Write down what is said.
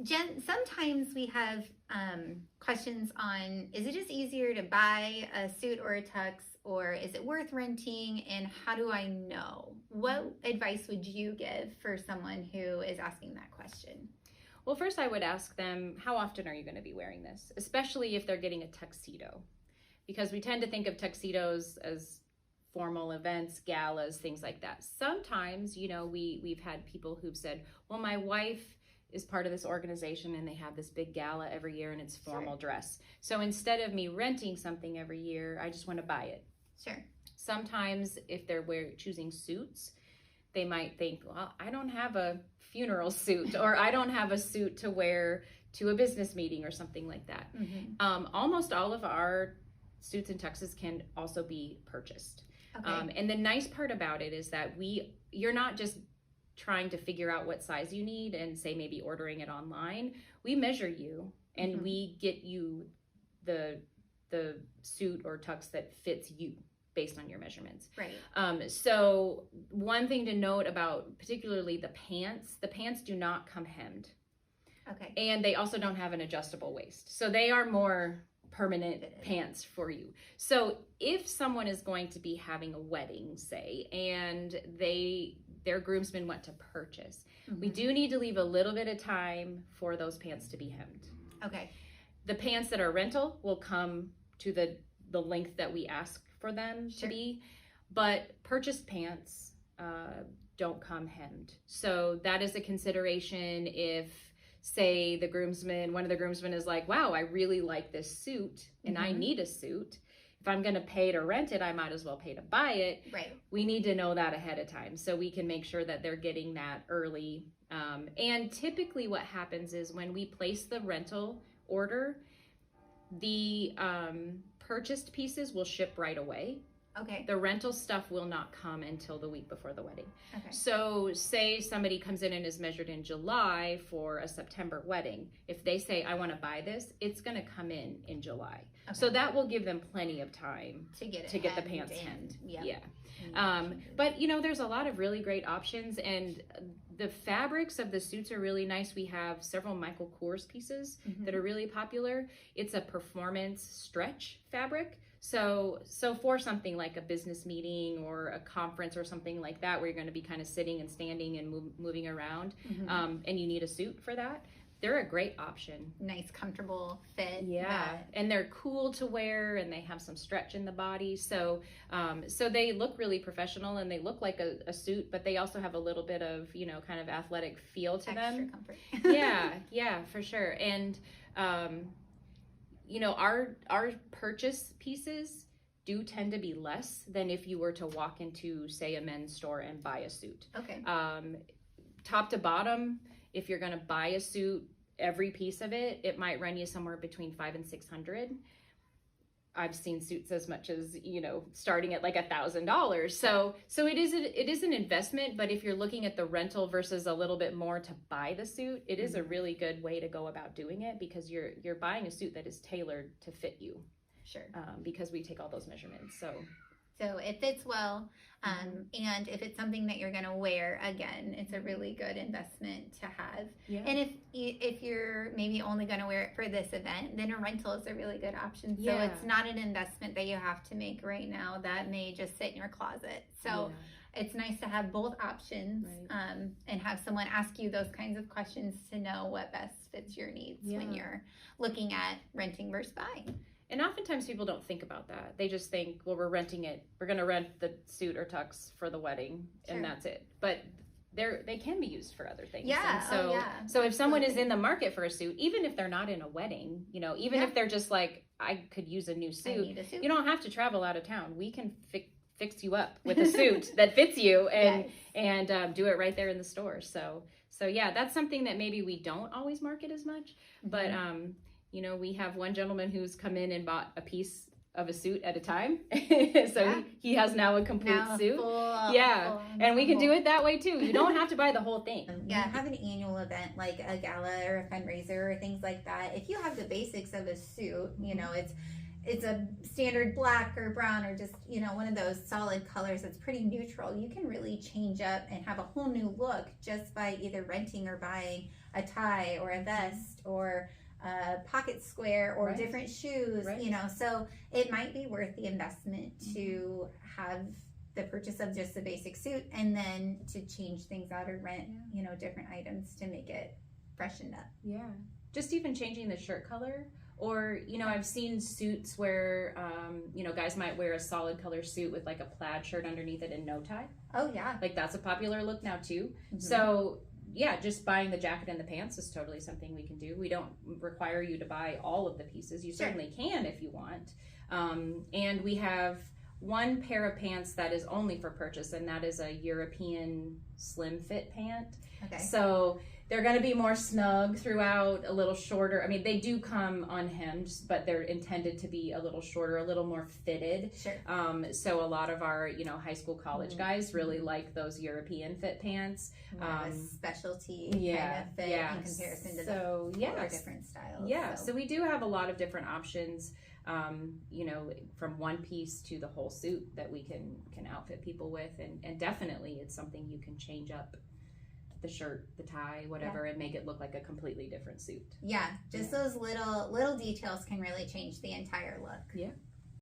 Jen, sometimes we have questions on, is it just easier to buy a suit or a tux, or is it worth renting? And how do I know? What advice would you give for someone who is asking that question? Well, first I would ask them, how often are you going to be wearing this? Especially if they're getting a tuxedo. Because we tend to think of tuxedos as formal events, galas, things like that. Sometimes, we've had people who've said, well, my wife is part of this organization and they have this big gala every year and it's formal dress. So instead of me renting something every year, I just want to buy it. Sure. Sometimes if they're choosing suits, they might think, well, I don't have a funeral suit or I don't have a suit to wear to a business meeting or something like that. Mm-hmm. Almost all of our suits and tuxes can also be purchased. Okay. And the nice part about it is that you're not just trying to figure out what size you need and say maybe ordering it online. We measure you and mm-hmm. we get you the suit or tux that fits you based on your measurements. Right. So one thing to note about particularly the pants do not come hemmed. Okay. And they also don't have an adjustable waist. So they are more permanent pants for you. So if someone is going to be having a wedding, say, and their groomsmen want to purchase, mm-hmm. we do need to leave a little bit of time for those pants to be hemmed. Okay. The pants that are rental will come to the length that we ask for them to be, but purchased pants don't come hemmed. So that is a consideration if, say, one of the groomsmen is like, wow, I really like this suit and mm-hmm. I need a suit. If I'm going to pay to rent it, I might as well pay to buy it. Right. We need to know that ahead of time so we can make sure that they're getting that early. And typically what happens is when we place the rental order, the purchased pieces will ship right away. Okay. The rental stuff will not come until the week before the wedding. Okay. So say somebody comes in and is measured in July for a September wedding. If they say, I want to buy this, it's going to come in July. Okay. So that will give them plenty of time to get the pants hemmed. Yeah. But there's a lot of really great options, and the fabrics of the suits are really nice. We have several Michael Kors pieces mm-hmm. that are really popular. It's a performance stretch fabric. So for something like a business meeting or a conference or something like that, where you're going to be kind of sitting and standing and moving around, mm-hmm. And you need a suit for that, they're a great option. Nice, comfortable fit. Yeah, and they're cool to wear, and they have some stretch in the body. So they look really professional, and they look like a suit, but they also have a little bit of, kind of athletic feel to them. Extra comfort. Yeah, for sure. And our purchase pieces do tend to be less than if you were to walk into, say, a men's store and buy a suit. Okay. Top to bottom, if you're going to buy a suit, every piece of it might run you somewhere between $500 and $600. I've seen suits as much as, starting at like $1,000. So it is an investment, but if you're looking at the rental versus a little bit more to buy the suit, it is a really good way to go about doing it, because you're buying a suit that is tailored to fit you. Sure. Because we take all those measurements. So it fits well, and if it's something that you're going to wear, again, it's a really good investment to have. Yeah. And if you're maybe only going to wear it for this event, then a rental is a really good option. So it's not an investment that you have to make right now. That may just sit in your closet. So it's nice to have both options, right. And have someone ask you those kinds of questions to know what best fits your needs when you're looking at renting versus buying. And oftentimes people don't think about that. They just think, well, we're renting it. We're going to rent the suit or tux for the wedding, and that's it. But they can be used for other things. Yeah. And so if someone is in the market for a suit, even if they're not in a wedding, even if they're just like, I could use a new suit, you don't have to travel out of town. We can fix you up with a suit that fits you and do it right there in the store. So yeah, that's something that maybe we don't always market as much, but we have one gentleman who's come in and bought a piece of a suit at a time. He has now a complete suit. Full and we can do it that way too. You don't have to buy the whole thing. Have an annual event like a gala or a fundraiser or things like that. If you have the basics of a suit, it's a standard black or brown or just, you know, one of those solid colors that's pretty neutral, you can really change up and have a whole new look just by either renting or buying a tie or a vest or a pocket square or different shoes, you know. So it might be worth the investment to have the purchase of just a basic suit and then to change things out or rent, you know, different items to make it freshened up. Yeah. Just even changing the shirt color. Or, you know, I've seen suits where, you know, guys might wear a solid color suit with like a plaid shirt underneath it and no tie. Oh, yeah. Like that's a popular look now too. So, yeah, just buying the jacket and the pants is totally something we can do. We don't require you to buy all of the pieces. You certainly can if you want. And we have one pair of pants that is only for purchase, and that is a European slim fit pant. Okay. So they're going to be more snug throughout, a little shorter. I mean, they do come unhemmed, but they're intended to be a little shorter, a little more fitted. Sure. So a lot of our, you know, high school, college guys really like those European fit pants. More of a specialty kind of fit in comparison to the different styles. Yeah, so we do have a lot of different options. You know, from one piece to the whole suit that we can outfit people with, and definitely it's something you can change up the shirt, the tie, whatever, and make it look like a completely different suit. Yeah, just those little details can really change the entire look. Yeah.